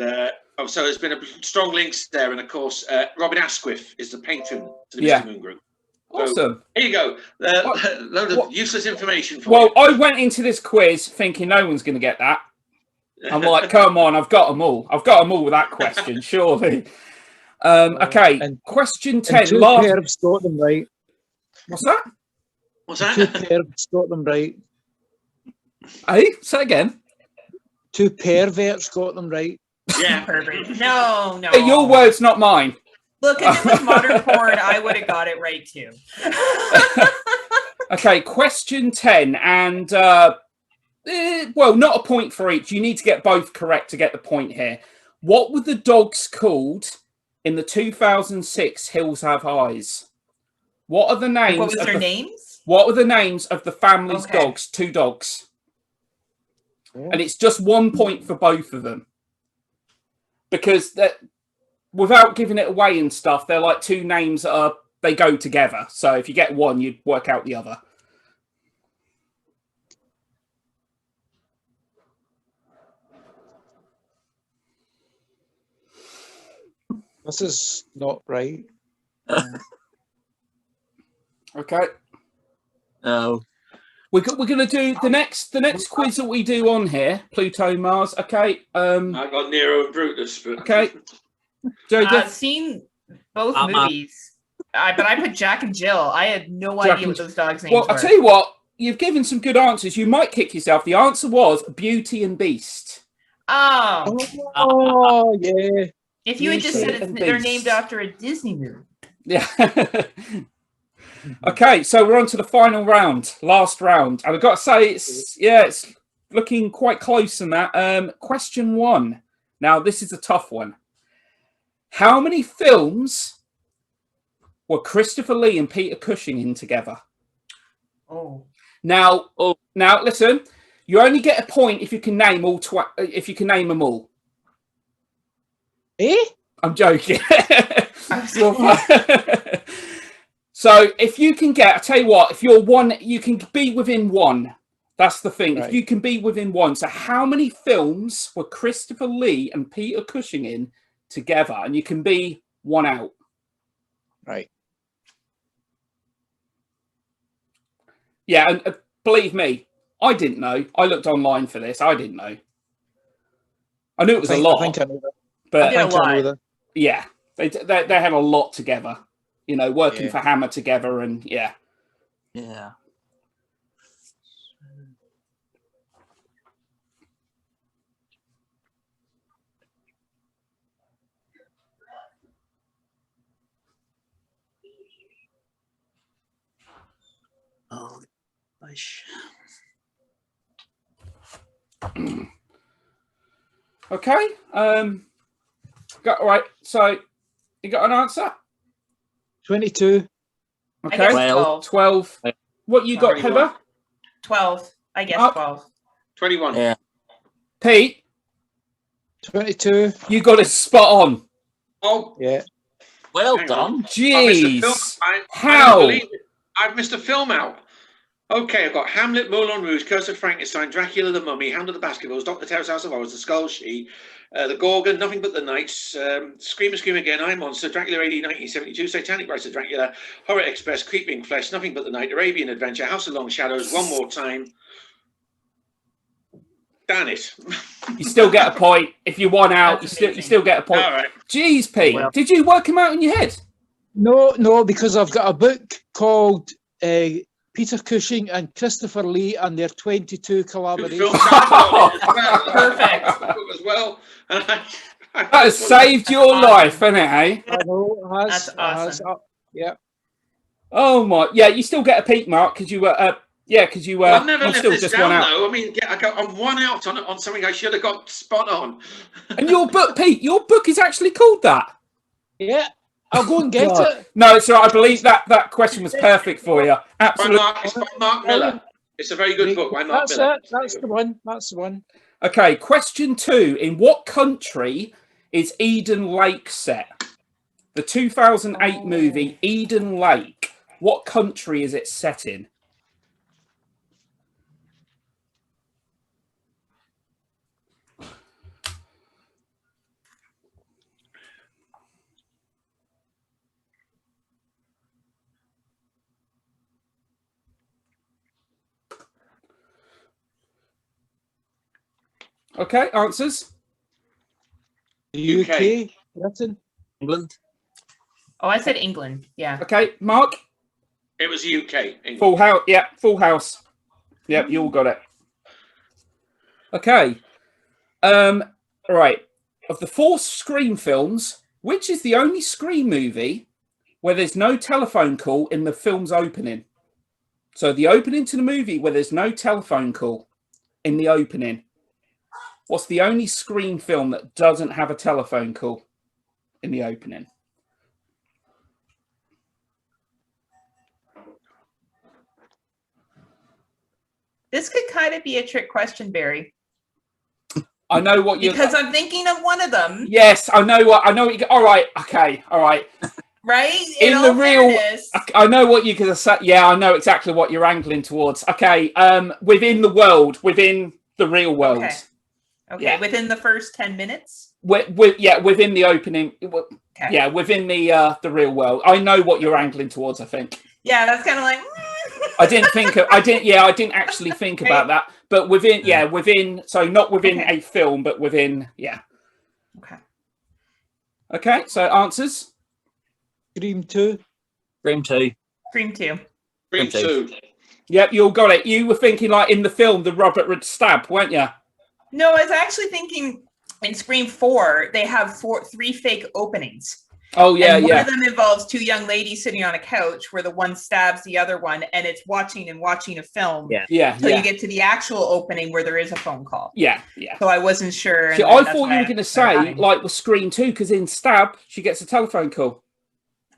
And so there's been a strong links there, and of course Robin Asquith is the patron to the Misty Moon Group. Awesome. So, here you go. Load of useless information for you. Well, I went into this quiz thinking no one's going to get that. I'm like, come on, I've got them all. I've got them all with that question, surely. Okay, question 10. Two pervs got them right. What's that? What's that? Two pervs got them right. Hey, say again. Two perverts got them right. Yeah. Perfect. No. Hey, your words, not mine. Look, if it was modern porn, I would have got it right too. Okay, question 10, and well, not a point for each. You need to get both correct to get the point here. What were the dogs called in the 2006 Hills Have Eyes? What are the names? What was their names? What were the names of the family's dogs? 2 dogs. Yeah. And it's just 1 point for both of them. Because that, without giving it away and stuff, they're like 2 names that they go together. So if you get one, you'd work out the other. This is not right. Okay. Oh. We're going to do the next quiz that we do on here, Pluto, Mars. Okay. I got Nero and Brutus. But... Okay. I've seen both movies, but I put Jack and Jill. I had no idea what those dogs' names were. Well, I'll tell you what. You've given some good answers. You might kick yourself. The answer was Beauty and Beast. Oh, yeah. If you had just said they're named after a Disney movie. Yeah. Okay, so we're on to the final round, last round. And I've got to say, it's looking quite close in that. Question 1. Now, this is a tough one. How many films were Christopher Lee and Peter Cushing in together? Now, listen. You only get a point if you can name all. If you can name them all. Eh? I'm joking. So if you can get, I tell you what, if you're one, you can be within one. That's the thing. Right. If you can be within one. So how many films were Christopher Lee and Peter Cushing in together? And you can be one out. Right. Yeah, and believe me, I didn't know. I looked online for this. I didn't know. I knew it was a lot. I think I know that. But I think I know that. yeah, they had a lot together. You know, working for Hammer together, and yeah. Oh, gosh. Okay. Got all right. So you got an answer? 22. Okay. 12. What you got, 21. Heather? 12. I guess Up. 12. 21. Yeah. Pete, 22. you got it spot on. Oh, Yeah. Well hang done. on. Jeez. I How? don't believe it. I've missed a film out. Okay, I've got Hamlet, Moulin Rouge, Curse of Frankenstein, Dracula the Mummy, Hound of the Baskervilles, Dr. Terror's House of Horrors, The Skull She, The Gorgon, Nothing But the Nights, Scream and Scream Again, I Monster, Dracula AD 1972, Satanic Rites of Dracula, Horror Express, Creeping Flesh, Nothing But the Night, Arabian Adventure, House of Long Shadows, One More Time. Damn it. You still get a point. If you won out, That's you still get a point. All right. Jeez, Pete. Well- Did you work him out in your head? No, because I've got a book called Peter Cushing and Christopher Lee and their 22 Two collaborations. films as well. Perfect. As well. That has saved your life, hasn't it, eh? I know, it has. That's it has. awesome. Yeah. Oh my, yeah. You still get a peak mark because you were, because you were. I've never you left still this just down, one out. though. I mean, I'm one out on something I should have got spot on. And your book, Pete, your book is actually called that. Yeah. I'll go and get God. it. No, so I believe that question was perfect for you. Absolutely. It's by Mark Miller. It's a very good book by Mark That's Miller. it. That's the one. That's the one. Okay, question 2. In what country is Eden Lake set? The 2008 movie Eden Lake. What country is it set in? Okay, answers? The UK. UK. Britain. England. Oh, I said England. Yeah. Okay, Mark? It was UK. England. Full house. Yeah, full house. Yep, you all got it. Okay. Right. Of the 4 Scream films, which is the only Scream movie where there's no telephone call in the film's opening? So the opening to the movie where there's no telephone call in the opening. What's the only Scream film that doesn't have a telephone call in the opening? This could kind of be a trick question, Barry. I know what you Because I'm thinking of one of them. Yes, I know what you. All right, okay, all right. Right? In the all real, fairness. I know what you're gonna say. Yeah, I know exactly what you're angling towards. Okay, within the world, within the real world. Okay, Yeah. within the first 10 minutes? Within the opening. Okay. Yeah, within the real world. I know what you're angling towards. I think. Yeah, that's kind of like. I didn't actually think about that. But within. So not within a film, but within. Yeah. Okay. Okay. So answers. Scream 2. Scream 2. Scream 2. Scream 2. Yep, you all got it. You were thinking like in the film, the Robert Hood stab, weren't you? No, I was actually thinking in Scream 4, they have 3 fake openings. Oh yeah, and yeah. One of them involves two young ladies sitting on a couch where the one stabs the other one, and it's watching a film. Yeah. Until you get to the actual opening where there is a phone call. Yeah. So I wasn't sure. See, I thought you were going to say like with Scream 2, because in Stab she gets a telephone call.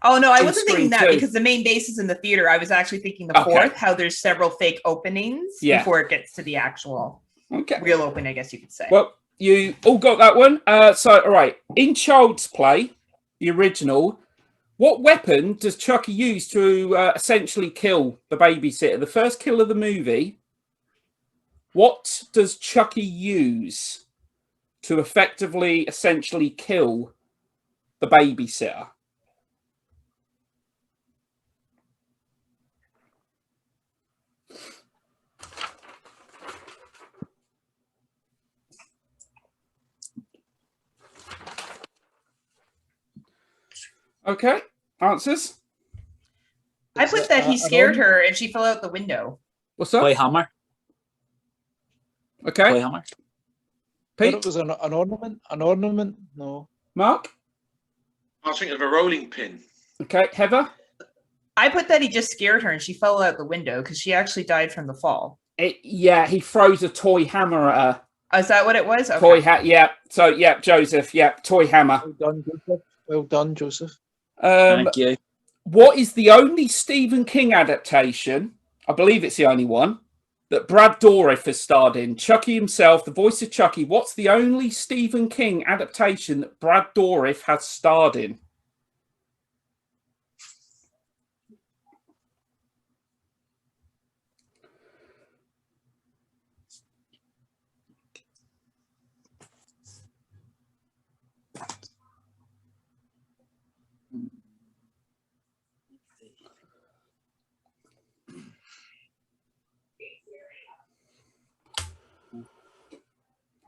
Oh no, I wasn't thinking that because the main base is in the theater. I was actually thinking the fourth, how there's several fake openings before it gets to the actual real opening, I guess you could say. Well, you all got that one. So, all right. In Child's Play, the original, what weapon does Chucky use to essentially kill the babysitter? The first kill of the movie. What does Chucky use to essentially kill the babysitter? Okay, answers? I put that he scared her and she fell out the window. What's that? Toy hammer. Okay. Toy hammer. Pete? It was an ornament. An ornament? No. Mark? I was thinking of a rolling pin. Okay, Heather? I put that he just scared her and she fell out the window because she actually died from the fall. He throws a toy hammer at her. Oh, is that what it was? Okay. Toy yeah. So, yeah, Joseph, yeah, toy hammer. Well done, Joseph. Well done, Joseph. Thank you. What is the only Stephen King adaptation, I believe it's the only one, that Brad Dourif has starred in? Chucky himself, the voice of Chucky. What's the only Stephen King adaptation that Brad Dourif has starred in?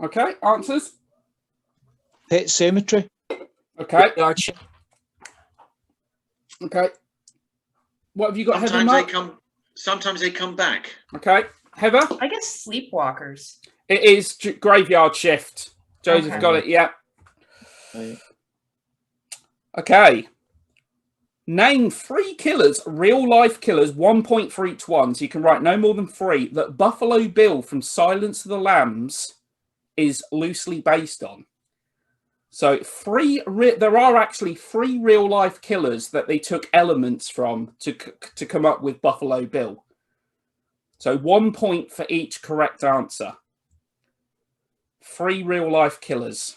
Okay, answers? Pet Cemetery. Okay. Okay. What have you got, Heather? Sometimes they come back. Okay. Heather? I guess Sleepwalkers. It is Graveyard Shift. Joseph got it, yeah. Right. Okay. Name 3 killers, real-life killers, 1 point for each one, so you can write no more than 3, that Buffalo Bill from Silence of the Lambs is loosely based on. So there are actually 3 real-life killers that they took elements from to come up with Buffalo Bill. So 1 point for each correct answer. 3 real-life killers.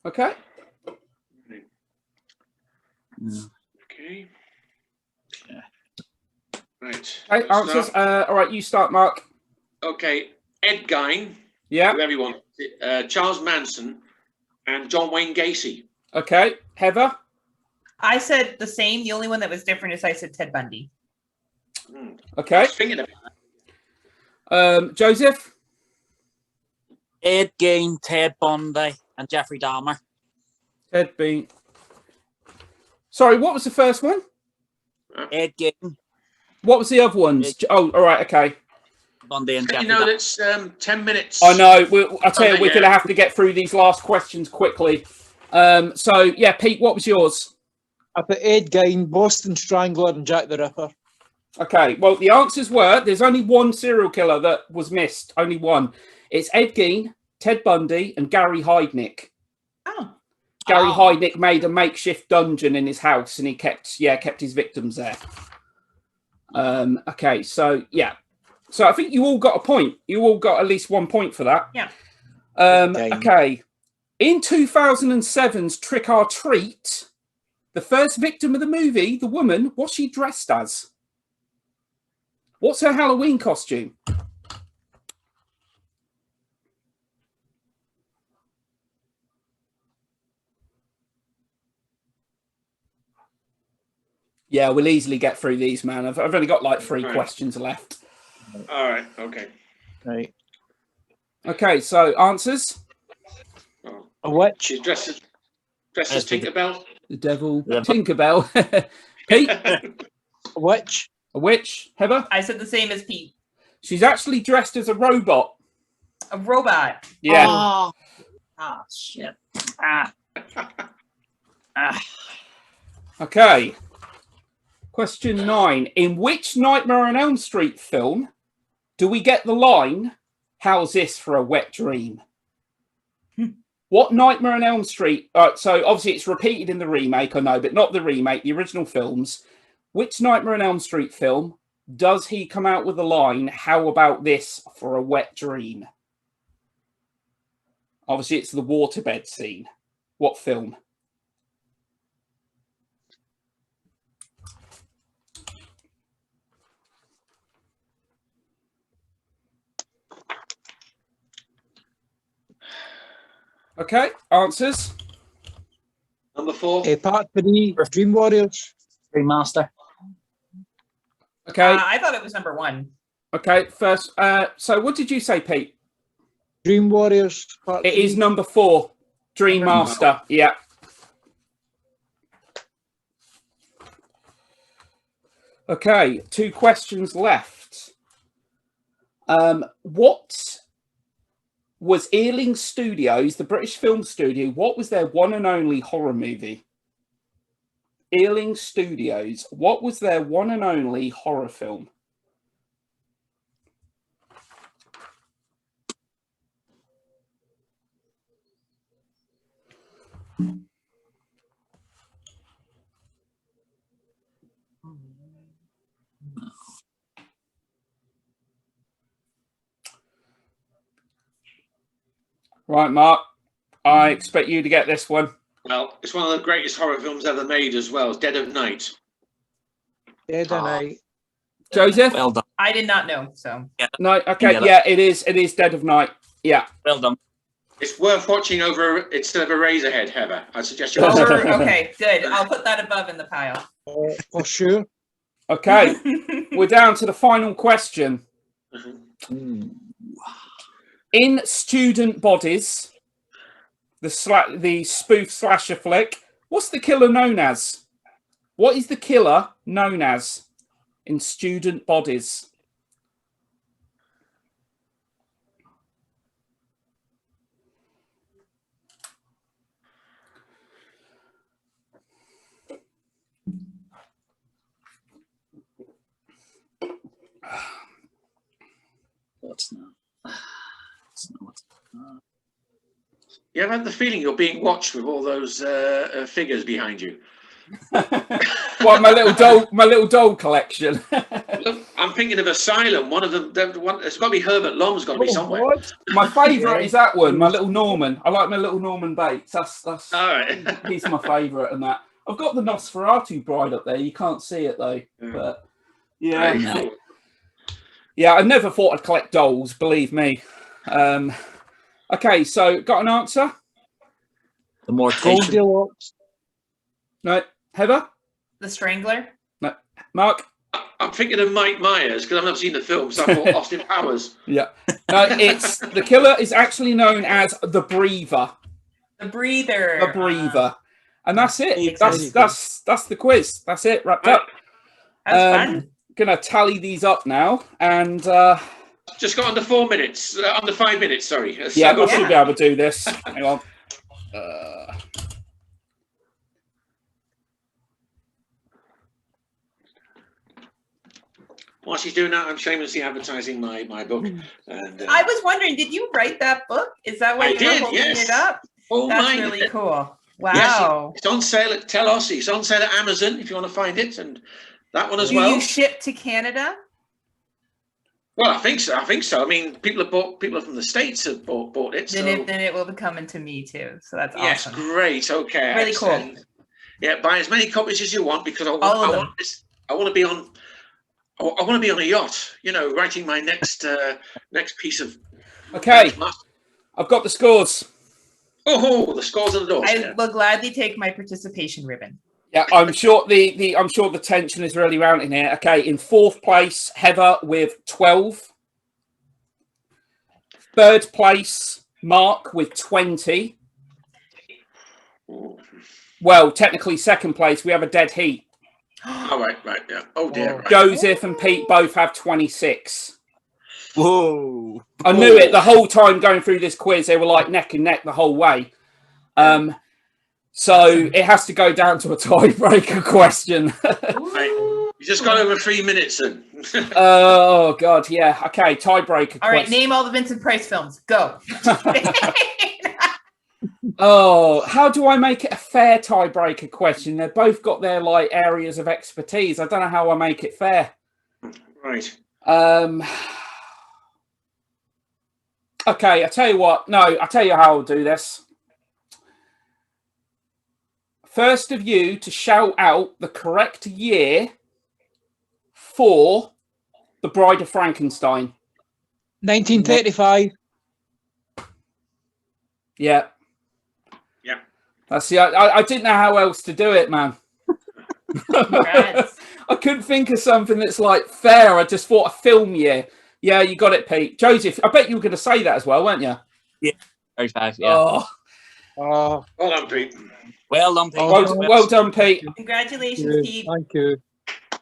Okay. Okay. Right. Okay, answers. All right, you start, Mark. Okay. Ed Gein. Yeah. Whoever you want. Charles Manson and John Wayne Gacy. Okay. Heather? I said the same. The only one that was different is I said Ted Bundy. Okay. I was thinking of it. Joseph? Ed Gein, Ted Bundy, and Jeffrey Dahmer. Ted Bean. Sorry, what was the first one? Ed Gein. What was the other ones? Oh, all right, okay. Bundy and Jeffrey You know, Dahmer. that's 10 minutes. I know. I tell you, we're going to have to get through these last questions quickly. So, yeah, Pete, what was yours? I put Ed Gein, Boston Strangler, and Jack the Ripper. Okay, well, the answers were, there's only one serial killer that was missed. Only one. It's Ed Gein, Ted Bundy, and Gary Heidnik. Oh. Gary Heidnik made a makeshift dungeon in his house, and he kept his victims there. Okay, so yeah, so I think you all got a point. You all got at least 1 point for that. Yeah. Okay. In 2007's Trick or Treat, the first victim of the movie, the woman, what's she dressed as? What's her Halloween costume? Yeah, we'll easily get through these, man. I've only got like 3 questions left. All right. Okay. Right. Okay, so answers. A witch. She's dressed as Tinkerbell. The devil. Tinkerbell. Pete. A witch. A witch. Heather. I said the same as Pete. She's actually dressed as a robot. A robot. Yeah. Oh shit. Okay. Question 9. In which Nightmare on Elm Street film do we get the line, "How's this for a wet dream"? What Nightmare on Elm Street... so obviously it's repeated in the remake, I know, but not the remake, the original films. Which Nightmare on Elm Street film does he come out with the line, "How about this for a wet dream"? Obviously it's the waterbed scene. What film? Okay, answers. Number 4. Part 3, Dream Warriors. Remaster. Okay. I thought it was number 1. Okay, first. So what did you say, Pete? Dream Warriors. It is number 4. Dream Master. Yeah. Okay, 2 questions left. What was Ealing Studios, the British film studio, what was their one and only horror movie? Ealing Studios, what was their one and only horror film? Right, Mark. I expect you to get this one. Well, it's one of the greatest horror films ever made as well. It's Dead of Night. Dead of Night. Joseph? Well done. I did not know, so. Yeah. No, okay, yeah, it is Dead of Night. Yeah. Well done. It's worth watching instead of Eraserhead, Heather. I suggest you watch Over, okay, good. I'll put that above in the pile. For sure. Okay, we're down to the final question. In Student Bodies, the spoof slasher flick, what's the killer known as? What is the killer known as in Student Bodies? What's now? You ever had the feeling you're being watched with all those figures behind you? Well, my little doll collection. Look, I'm thinking of Asylum. One of them. It's got to be Herbert Lom's. Got to be somewhere. What? My favourite is that one. My little Norman. I like my little Norman Bates. That's All right. he's my favourite, and that I've got the Nosferatu bride up there. You can't see it though, but yeah. Very cool. Yeah, I never thought I'd collect dolls, believe me. Okay, so got an answer? The more Goldilocks. No. Heather? The Strangler? No. Mark? I'm thinking of Mike Myers because I've never seen the film, so I thought Austin Powers. Yeah. No, it's the killer is actually known as the Breather. The Breather. The Breather. And that's it. That's the quiz. That's it, wrapped up. That's fun. Gonna tally these up now, and just got under 4 minutes, under 5 minutes. Sorry. Yeah, I should be able to do this. Hang on. While she's doing that, I'm shamelessly advertising my book. And I was wondering, did you write that book? Is that why you're holding it up? Oh, that's really cool. Wow. Yes, it's on sale at Telossi. It's on sale at Amazon if you want to find it, and that one as well. Do you ship to Canada? Well, I think so. I mean, people from the States have bought it. Then it will be coming to me too. So that's awesome. Yes, great. Okay. Really cool. And, yeah, buy as many copies as you want because I want to be on a yacht. You know, writing my next piece of. Okay, I've got the scores. Oh, the scores on the door. I will gladly take my participation ribbon. Yeah, I'm sure the tension is really mounting here. Okay, in 4th place, Heather with 12. 3rd place, Mark with 20. Well, technically 2nd place, we have a dead heat. Oh, right, yeah. Oh dear. Right. Joseph and Pete both have 26. Whoa! I knew it the whole time going through this quiz. They were like neck and neck the whole way. So it has to go down to a tiebreaker question. Right. You just got over 3 minutes then. Oh God, yeah. Okay, tiebreaker. All right, name all the Vincent Price films. Go. Oh, how do I make it a fair tiebreaker question? They've both got their like areas of expertise. I don't know how I make it fair. Right. Okay, I tell you what. No, I tell you how I'll do this. First of you to shout out the correct year for The Bride of Frankenstein. 1935. Yeah. Yeah. That's the. I didn't know how else to do it, man. I couldn't think of something that's like fair. I just thought a film year. Yeah, you got it, Pete. Joseph, I bet you were going to say that as well, weren't you? Yeah. 35, yeah. Well done, Pete. Well done, Pete. Well done, Pete. Congratulations, Pete.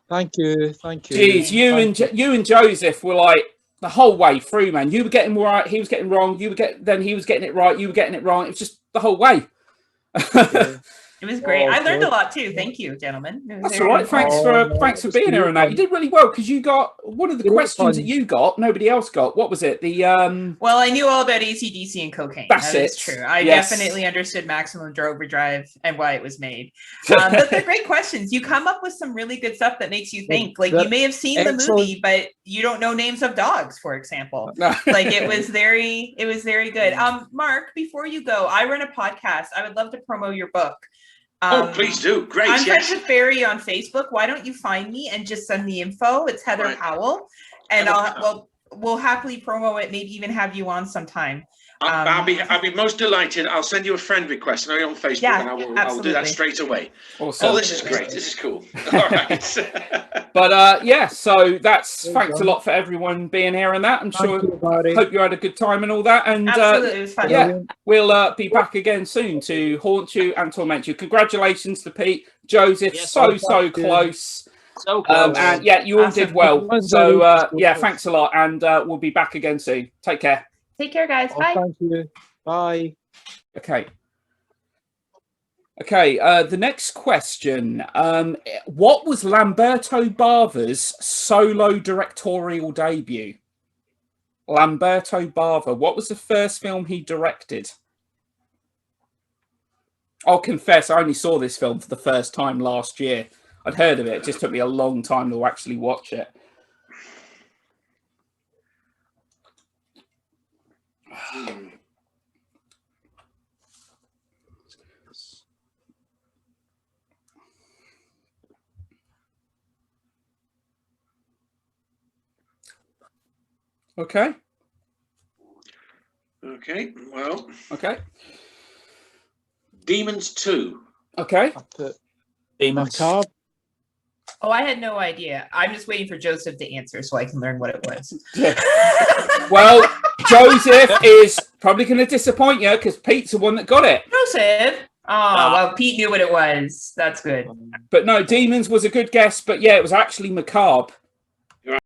Thank you. Jeez, you and Joseph were like the whole way through, man. You were getting right, he was getting wrong. Then he was getting it right, you were getting it wrong. It was just the whole way. It was great. I learned a lot too. Thank you, gentlemen. That's all right. Thanks for being here and that. You did really well because you got one of the questions that you got. Nobody else got. What was it? Well, I knew all about AC/DC and cocaine. That is true. I definitely understood Maximum Overdrive and why it was made. But they're great questions. You come up with some really good stuff that makes you think. Like you may have seen the movie, but you don't know names of dogs, for example. Like it was very good. Mark, before you go, I run a podcast. I would love to promo your book. Please do. Great. I'm friends with Barry on Facebook. Why don't you find me and just send the info? It's Heather Powell, and we'll happily promo it. Maybe even have you on sometime. I'll be most delighted. I'll send you a friend request on Facebook, and I will do that straight away. Awesome. Oh, this is great. This is cool. All right. But yeah, so thanks a lot for everyone being here and that. I'm sure. Hope you had a good time and all that. And absolutely, it was fun. Yeah, we'll be back again soon to haunt you and torment you. Congratulations to Pete, Joseph. So close. So close. And yeah, you all did well. So yeah, thanks a lot, and we'll be back again soon. Take care. Take care, guys. Bye. Thank you. Bye. Okay. The next question. What was Lamberto Bava's solo directorial debut? Lamberto Bava. What was the first film he directed? I'll confess, I only saw this film for the first time last year. I'd heard of it. It just took me a long time to actually watch it. Okay. Well. Okay. Demons 2. Okay. Demons. Macabre. Oh, I had no idea. I'm just waiting for Joseph to answer so I can learn what it was. Well, Joseph is probably going to disappoint you because Pete's the one that got it. Joseph? Oh, well, Pete knew what it was. That's good. But no, Demons was a good guess. But yeah, it was actually Macabre.